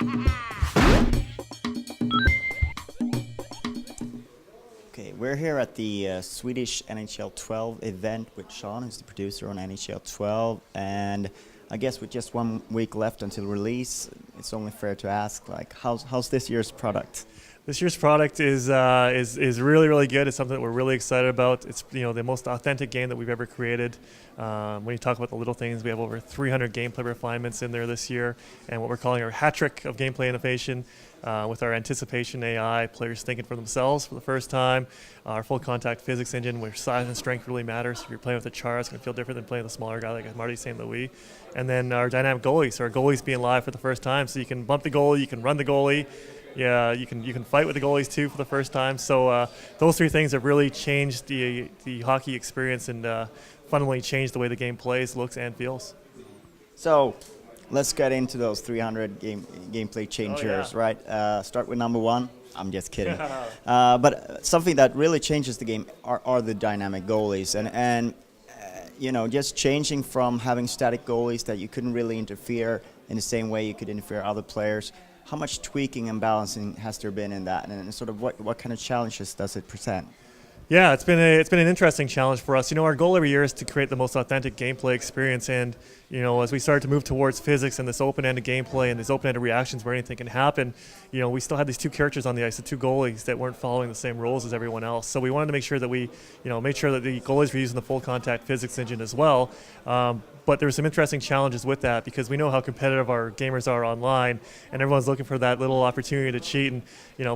Okay, we're here at the Swedish NHL 12 event with Sean, who's the producer on NHL 12, and I guess with just 1 week left until release, it's only fair to ask, like, how's this year's product? This year's product is really, really good. It's something that we're really excited about. It's the most authentic game that we've ever created. When you talk about the little things, we have over 300 gameplay refinements in there this year, and what we're calling our hat trick of gameplay innovation with our anticipation AI, players thinking for themselves for the first time, our full contact physics engine where size and strength really matters. So if you're playing with a Chara, it's going to feel different than playing with a smaller guy like Marty St. Louis. And then our dynamic goalies, so our goalies being live for the first time, so you can bump the goalie, you can run the goalie. Yeah, you can fight with the goalies too for the first time. So those three things have really changed the hockey experience and fundamentally changed the way the game plays, looks, and feels. So let's get into those 300 gameplay changers, right? Start with number one. I'm just kidding. But something that really changes the game are the dynamic goalies, and just changing from having static goalies that you couldn't really interfere in the same way you could interfere other players. How much tweaking and balancing has there been in that, and sort of what kind of challenges does it present? Yeah, it's been an interesting challenge for us. Our goal every year is to create the most authentic gameplay experience, and as we start to move towards physics and this open-ended gameplay and these open-ended reactions where anything can happen, we still had these two characters on the ice, the two goalies that weren't following the same rules as everyone else. So we wanted to make sure that made sure that the goalies were using the full contact physics engine as well. But there were some interesting challenges with that because we know how competitive our gamers are online, and everyone's looking for that little opportunity to cheat and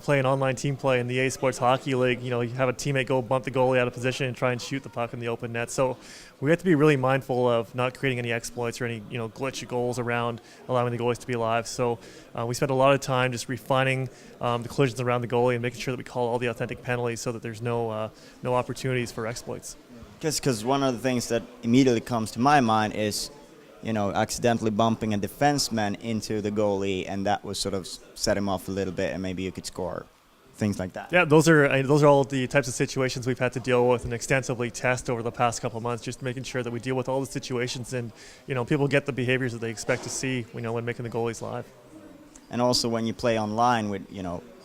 play an online team play in the EA Sports Hockey League. You have a teammate go bump the goalie out of position and try and shoot the puck in the open net. So we have to be really mindful of not creating any exploits or any glitchy goals around allowing the goalies to be live. So we spent a lot of time just refining the collisions around the goalie and making sure that we call all the authentic penalties so that there's no opportunities for exploits. Because one of the things that immediately comes to my mind is, accidentally bumping a defenseman into the goalie, and that would sort of set him off a little bit, and maybe you could score, things like that. Yeah, those are all the types of situations we've had to deal with and extensively test over the past couple of months, just making sure that we deal with all the situations and people get the behaviors that they expect to see when making the goalies live. And also when you play online with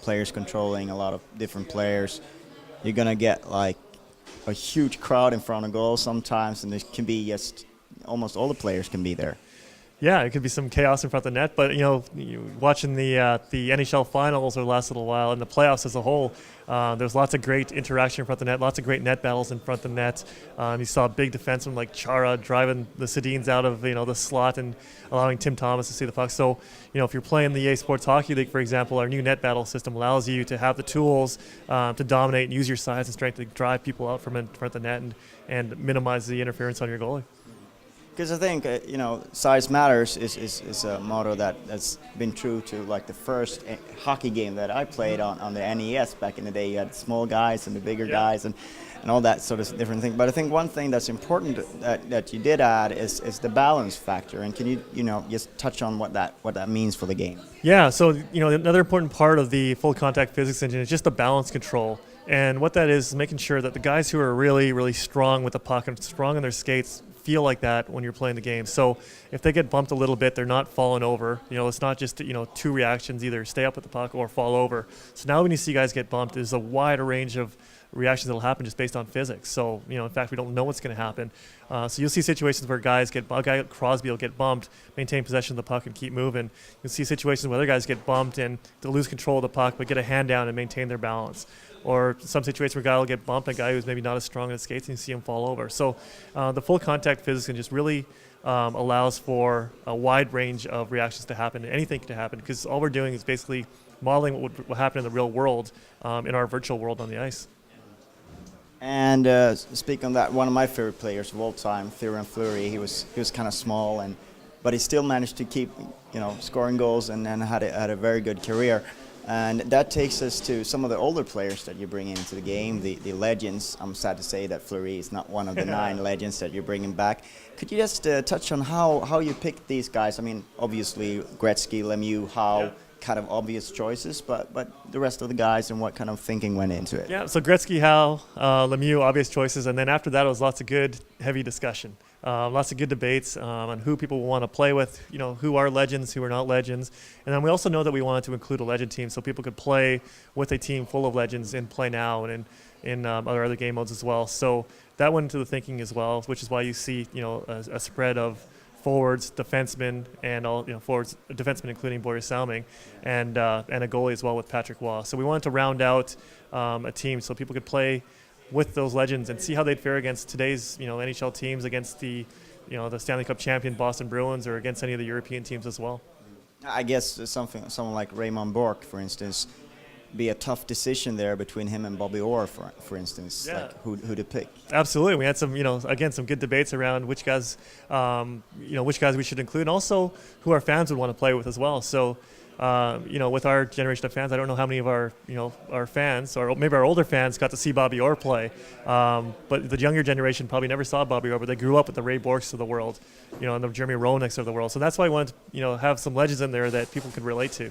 players controlling a lot of different players, you're gonna get like a huge crowd in front of goal sometimes, and there can be just almost all the players can be there. Yeah, it could be some chaos in front of the net, but watching the NHL finals over the last little while and the playoffs as a whole, there's lots of great interaction in front of the net, lots of great net battles in front of the net. You saw a big defenseman like Chara driving the Sedins out of the slot and allowing Tim Thomas to see the puck. So if you're playing the EA Sports Hockey League, for example, our new net battle system allows you to have the tools to dominate and use your size and strength to drive people out from in front of the net and minimize the interference on your goalie. Because I think, size matters is a motto that's been true to like the first hockey game that I played on the NES back in the day. You had small guys and the bigger guys and all that sort of different thing. But I think one thing that's important that you did add is the balance factor. And can you, just touch on what that means for the game? Yeah, so, another important part of the full contact physics engine is just the balance control. And what that is making sure that the guys who are really, really strong with the puck and strong in their skates feel like that when you're playing the game. So if they get bumped a little bit, they're not falling over. It's not just two reactions, either stay up with the puck or fall over. So now when you see guys get bumped, there's a wider range of reactions that'll happen just based on physics. So in fact, we don't know what's going to happen. So you'll see situations where a guy like Crosby will get bumped, maintain possession of the puck and keep moving. You'll see situations where other guys get bumped and they'll lose control of the puck but get a hand down and maintain their balance. Or some situations where a guy will get bumped, a guy who's maybe not as strong in the skates, and you see him fall over. So the full contact physics can just really allows for a wide range of reactions to happen. Anything can happen because all we're doing is basically modeling what would happen in the real world in our virtual world on the ice. And speaking on that, one of my favorite players of all time, Thierry Fleury, he was kind of small, but he still managed to keep scoring goals and had a very good career. And that takes us to some of the older players that you bring into the game, the legends. I'm sad to say that Fleury is not one of the 9 legends that you're bringing back. Could you just touch on how you picked these guys? I mean, obviously Gretzky, Lemieux, Howe, kind of obvious choices, but the rest of the guys and what kind of thinking went into it. Yeah, so Gretzky, Howe, Lemieux, obvious choices, and then after that it was lots of good, heavy discussion. Lots of good debates on who people want to play with, who are legends, who are not legends. And then we also know that we wanted to include a legend team so people could play with a team full of legends in Play Now and in other game modes as well. So that went into the thinking as well, which is why you see, a spread of forwards, defensemen, and all forwards, defensemen including Boris Salming, and a goalie as well with Patrick Waugh. So we wanted to round out a team so people could play with those legends and see how they'd fare against today's NHL teams, against the the Stanley Cup champion Boston Bruins, or against any of the European teams as well. I guess someone like Raymond Bourque, for instance, be a tough decision there between him and Bobby Orr, for instance, Yeah. like who to pick. Absolutely, we had some again some good debates around which guys which guys we should include, and also who our fans would want to play with as well. So with our generation of fans, I don't know how many of our fans, or maybe our older fans, got to see Bobby Orr play. But the younger generation probably never saw Bobby Orr, but they grew up with the Ray Bourques of the world, and the Jeremy Roenick's of the world. So that's why I wanted to have some legends in there that people could relate to.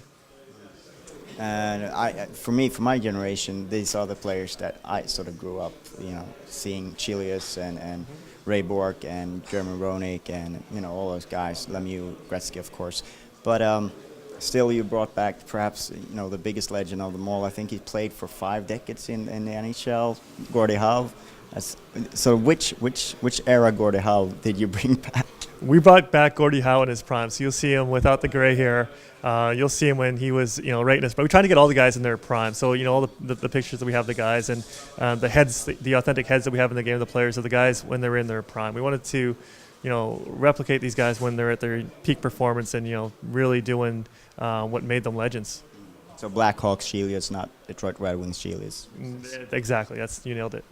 And for my generation, these are the players that I sort of grew up, seeing Chilius and Ray Bourque and Jeremy Roenick and all those guys, Lemieux, Gretzky, of course. But still, you brought back perhaps the biggest legend of them all. I think he played for 5 decades in the NHL, Gordie Howe. So which era Gordie Howe did you bring back? We brought back Gordie Howe in his prime, so you'll see him without the gray hair. You'll see him when he was, right in his prime. We tried to get all the guys in their prime. So, all the pictures that we have of the guys and the heads, the authentic heads that we have in the game of the players, of the guys when they're in their prime. We wanted to, replicate these guys when they're at their peak performance and, really doing what made them legends. So Blackhawks Chilius, not Detroit Red Wings Chilius. Exactly. You nailed it.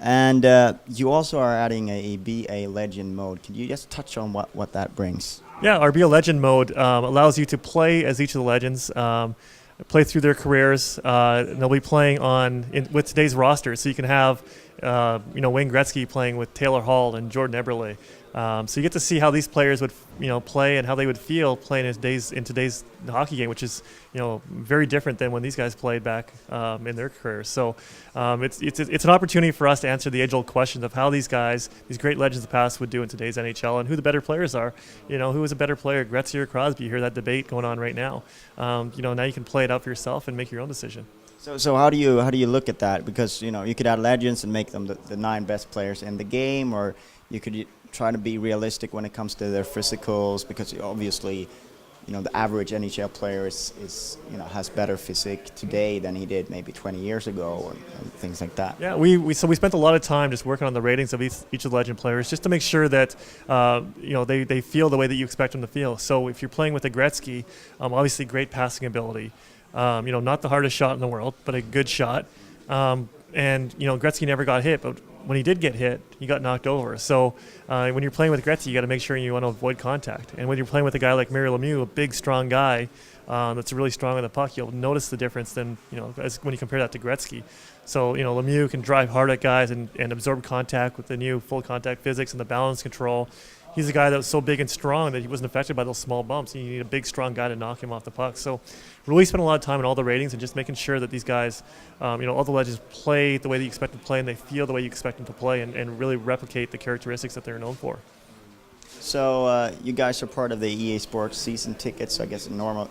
And you also are adding a Be a Legend mode. Can you just touch on what that brings? Yeah, our Be a Legend mode allows you to play as each of the legends, play through their careers. And they'll be playing with today's roster, so you can have Wayne Gretzky playing with Taylor Hall and Jordan Eberle. So you get to see how these players would play and how they would feel playing in today's hockey game, which is very different than when these guys played back in their careers. So it's an opportunity for us to answer the age-old question of how these guys, these great legends of the past, would do in today's NHL, and who the better players are. Who is a better player, Gretzky or Crosby? You hear that debate going on right now. Now you can play it out for yourself and make your own decision. So how do you look at that? Because you could add legends and make them the 9 best players in the game, or you could try to be realistic when it comes to their physicals, because obviously the average NHL player is has better physique today than he did maybe 20 years ago, or things like that. Yeah, we spent a lot of time just working on the ratings of each of the legend players, just to make sure that they feel the way that you expect them to feel. So if you're playing with a Gretzky, obviously great passing ability. Not the hardest shot in the world, but a good shot. And Gretzky never got hit, but when he did get hit, he got knocked over. So when you're playing with Gretzky, you got to make sure you want to avoid contact. And when you're playing with a guy like Mario Lemieux, a big, strong guy that's really strong on the puck, you'll notice the difference when you compare that to Gretzky. So Lemieux can drive hard at guys and absorb contact with the new full contact physics and the balance control. He's a guy that was so big and strong that he wasn't affected by those small bumps. You need a big, strong guy to knock him off the puck. So really spent a lot of time on all the ratings and just making sure that these guys, all the legends play the way that you expect them to play, and they feel the way you expect them to play, and really replicate the characteristics that they're known for. So you guys are part of the EA Sports season tickets. So I guess a normal,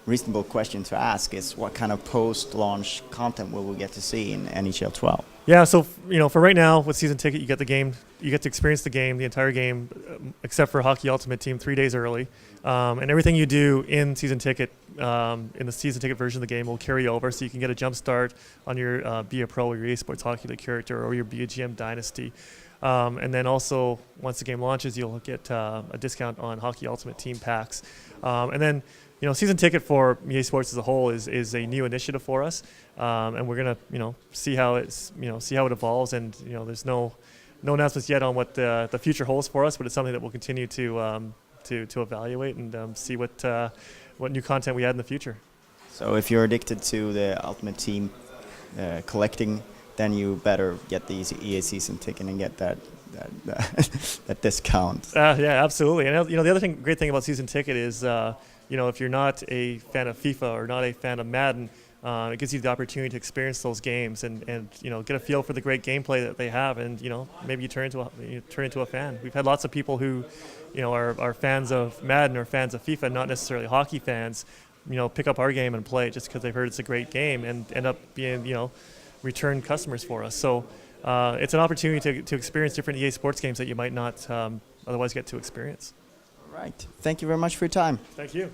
reasonable question to ask is, what kind of post-launch content will we get to see in NHL 12? Yeah, so for right now with season ticket, you get to experience the game, the entire game, except for Hockey Ultimate Team 3 days early, and everything you do in season ticket, in the season ticket version of the game, will carry over, so you can get a jump start on your Be a Pro or your EA Sports Hockey League character, or your Be a GM Dynasty. And then also, once the game launches, you'll get a discount on Hockey Ultimate Team packs, and then. Season ticket for EA Sports as a whole is a new initiative for us, and we're gonna see how it evolves. And there's no announcements yet on what the future holds for us, but it's something that we'll continue to evaluate and see what new content we add in the future. So if you're addicted to the Ultimate Team collecting, then you better get the EA season ticket and get that that discount. Yeah, absolutely. And the other great thing about season ticket is, if you're not a fan of FIFA or not a fan of Madden, it gives you the opportunity to experience those games and get a feel for the great gameplay that they have, and maybe you turn into a fan. We've had lots of people who, are fans of Madden or fans of FIFA, not necessarily hockey fans, pick up our game and play just because they've heard it's a great game and end up being return customers for us. So it's an opportunity to experience different EA Sports games that you might not otherwise get to experience. All right. Thank you very much for your time. Thank you.